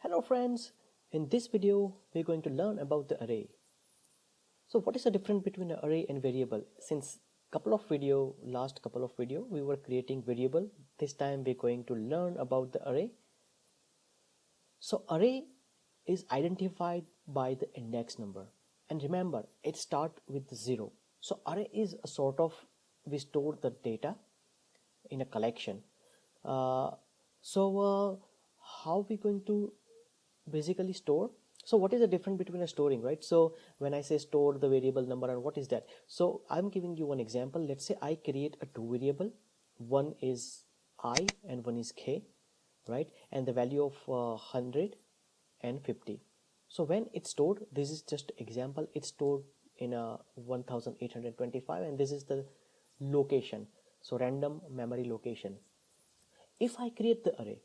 Hello friends, in this video we're going to learn about the array. So what is the difference between an array and variable? Since last couple of video we were creating variable, this time we're going to learn about the array. So array is identified by the index number, and remember it starts with 0. So array is a sort of, we store the data in a collection. How we going to basically store? So what is the difference between a storing, right? So when I say store the variable number, and what is that? So I'm giving you one example. Let's say I create a two variable, one is I and one is k, right? And the value of 100 and 50. So when it's stored, this is just example, it's stored in a 1825, and this is the location, so random memory location. If I create the array,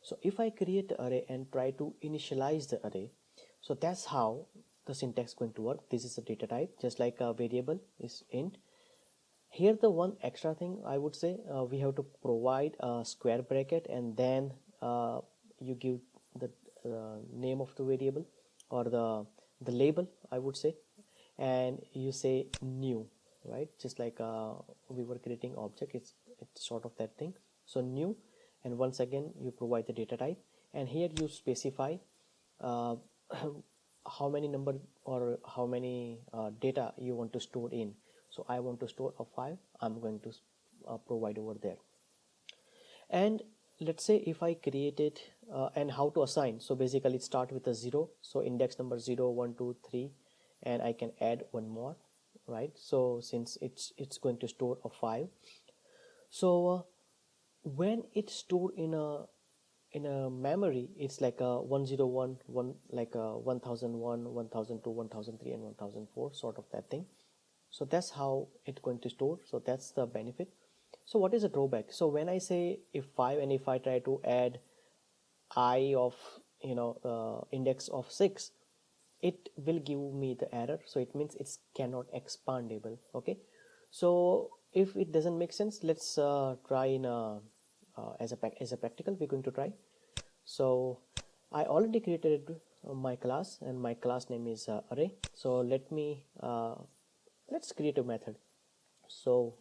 so if I create the array and try to initialize the array, so that's how the syntax going to work. This is a data type, just like a variable is int. Here the one extra thing I would say, we have to provide a square bracket, and then you give the name of the variable, or the label I would say, and you say new, right? Just like we were creating object, it's sort of that thing. So new, and once again you provide the data type, and here you specify how many number or how many data you want to store in. So I want to store a 5, I'm going to provide over there. And let's say if I create it, and how to assign, so basically it start with a 0, so index number 0 1 2 3, and I can add one more, right? So since it's going to store a 5, so when it's stored in a memory, it's like a 101 1, like a 1001 1002 1003 and 1004, sort of that thing. So that's how it's going to store. So that's the benefit. So what is a drawback? So when I say if 5, and if I try to add I of index of 6, it will give me the error. So it means it's cannot expandable. Okay, so if it doesn't make sense, let's try in as a practical we're going to try. So I already created my class, and my class name is array. So let's create a method. So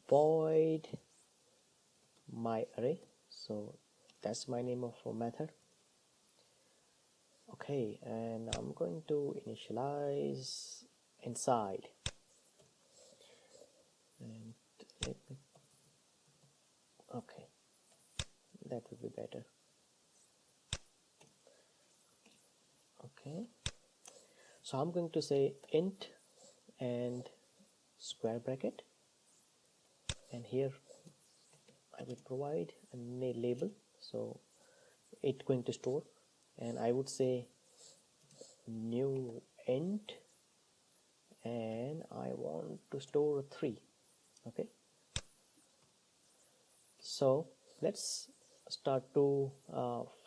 void my array, so that's my name of a method. Okay, and I'm going to initialize inside, and let me, okay, that would be better. Okay, so I'm going to say int and square bracket, and here I will provide a label, so it's going to store, and I would say new int, and I want to store 3. Okay, so let's start to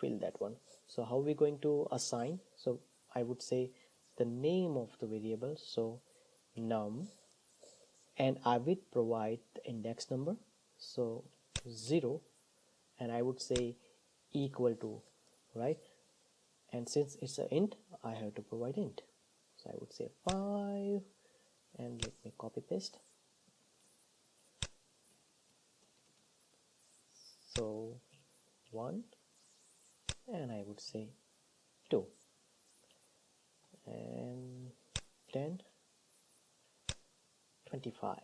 fill that one. So how are we going to assign? So I would say the name of the variable, so num, and I will provide the index number, so 0, and I would say equal to, right? And since it's an int, I have to provide int, so I would say 5, and let me copy paste. So 1, and I would say 2, and 10 25.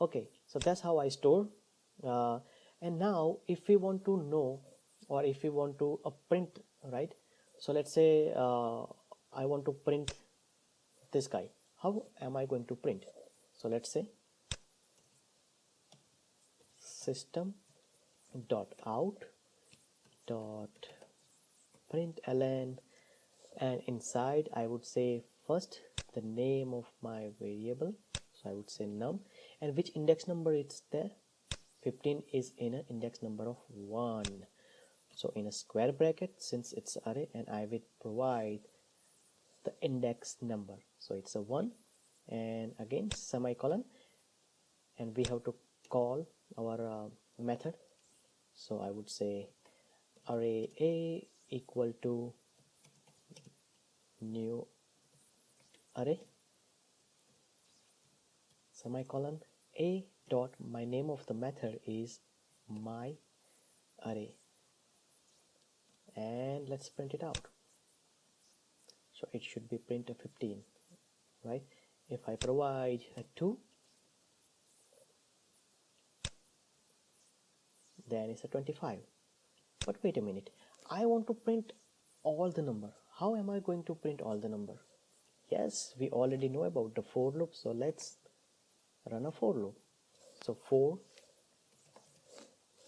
Okay, so that's how I store. And now if we want to know, or if we want to print, right? So let's say I want to print this guy. How am I going to print? So let's say system dot out dot println, and inside I would say first the name of my variable, so I would say num, and which index number it's there. 15 is in an index number of 1, so in a square bracket, since it's array, and I will provide the index number, so it's a 1, and again semicolon, and we have to call our method. So I would say array A equal to new array semicolon A dot my name of the method is my array, and let's print it out. So it should be print a 15, right? If I provide a 2, then it's a 25. But wait a minute, I want to print all the number. How am I going to print all the number? Yes, we already know about the for loop, so let's run a for loop. So for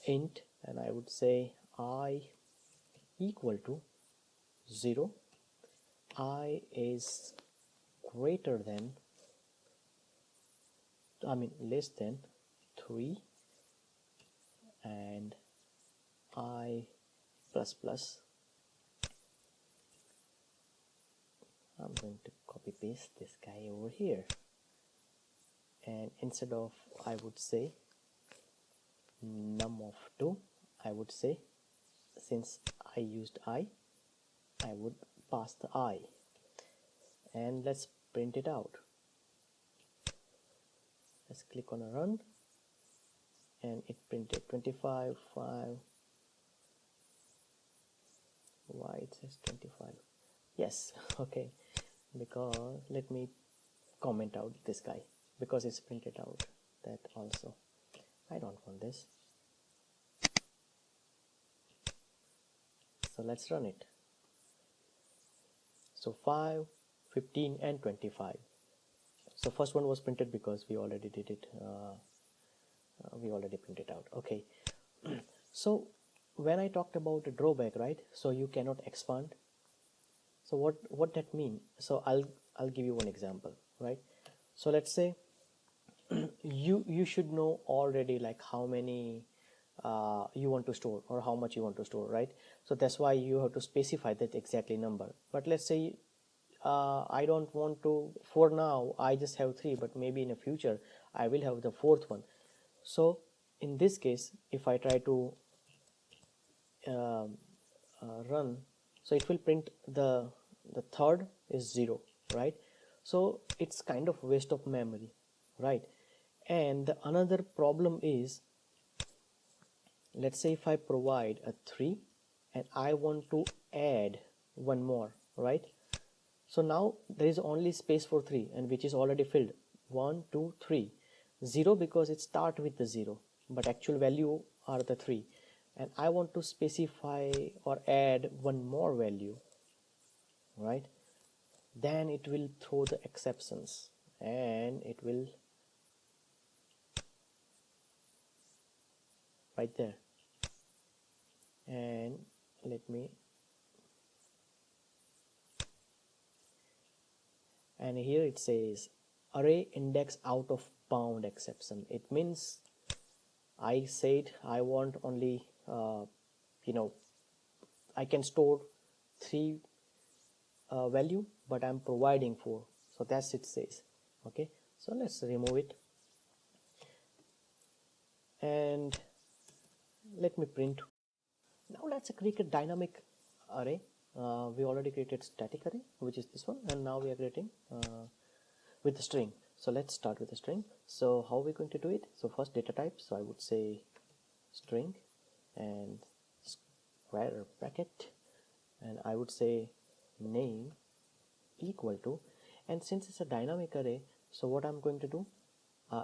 int, and I would say I equal to 0, I is greater than, less than 3, and I plus plus. I'm going to copy paste this guy over here, and instead of, I would say num of 2, I would say, since I used I would pass the I, and let's print it out. Let's click on a run, and it printed 25, 5. Why it says 25? Yes, okay, because let me comment out this guy, because it's printed out that also. I don't want this. So let's run it. So 5, 15 and 25. So first one was printed because we already did it. We already printed out. Okay. So when I talked about the drawback, right? So you cannot expand. So what that mean? So I'll give you one example, right? So let's say you should know already like how many you want to store or how much you want to store, right? So that's why you have to specify that exactly number. But let's say I don't want to, for now I just have 3, but maybe in the future I will have the 4th one. So in this case, if I try to run, so it will print the 3rd is 0, right? So it's kind of waste of memory, right? And the another problem is, let's say if I provide a 3 and I want to add one more, right? So now there is only space for 3, and which is already filled. 1, 2, 3. 0 because it starts with the 0, but actual value are the 3. And I want to specify or add one more value, right? Then it will throw the exceptions, and it will right there. And let me, and here it says array index out of bound exception. It means I said I want only I can store 3 value, but I'm providing 4. So that's it says. Okay, so let's remove it, and let me print. Now let's create a dynamic array. We already created static array, which is this one, and now we are creating with the string. So let's start with the string. So how are we going to do it? So first data type, so I would say string and square bracket, and I would say name equal to, and since it's a dynamic array, so what I'm going to do,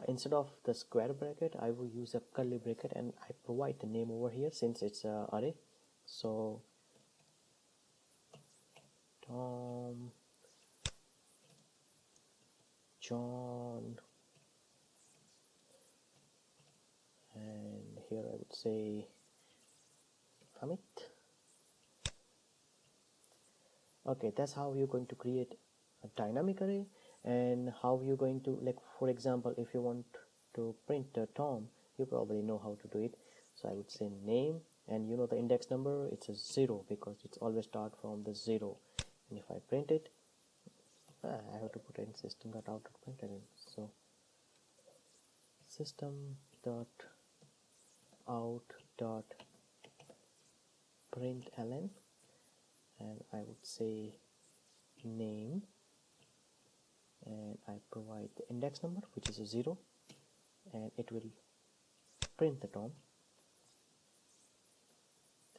instead of the square bracket I will use a curly bracket, and I provide the name over here since it's a array. So Tom, John, and here I would say Amit. Okay, that's how you're going to create a dynamic array. And how you're going to, like for example, if you want to print Tom, you probably know how to do it. So I would say name, and you know the index number, it's a 0 because it's always start from the 0. And if I print it, I have to put in system.out.println. So system.out.println, println, and I would say name, and I provide the index number, which is a 0, and it will print the Tom,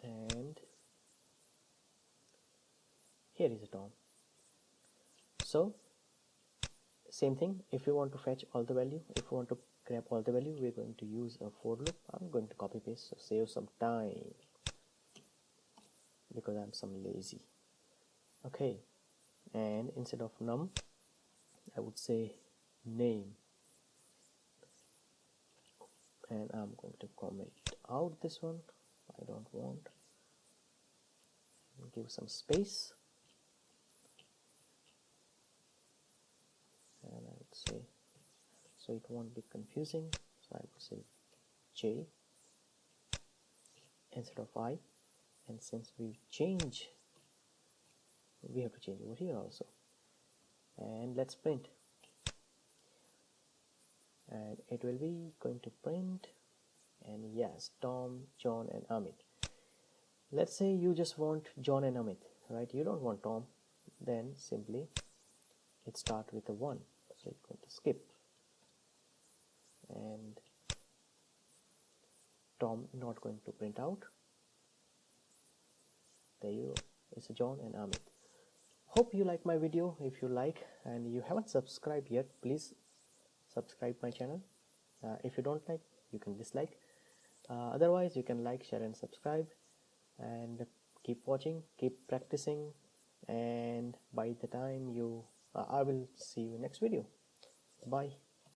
and here is a Tom. So same thing, if you want to fetch all the value, if you want to grab all the value, we're going to use a for loop. I'm going to copy paste, so save some time because I'm some lazy. Okay, and instead of num, I would say name, and I'm going to comment out this one. I don't want, give some space, and I would say, so it won't be confusing, so I would say J instead of I, and since we change, we have to change over here also, and let's print, and it will be going to print, and yes, Tom, John and Amit. Let's say you just want John and Amit, right? You don't want Tom, then simply it start with a 1, so it's going to skip, and Tom not going to print out. There you go, it's a John and Amit. Hope you like my video. If you like and you haven't subscribed yet, please subscribe my channel. If you don't like, you can dislike. Otherwise you can like, share and subscribe, and keep watching, keep practicing, and by the time you I will see you next video. Bye.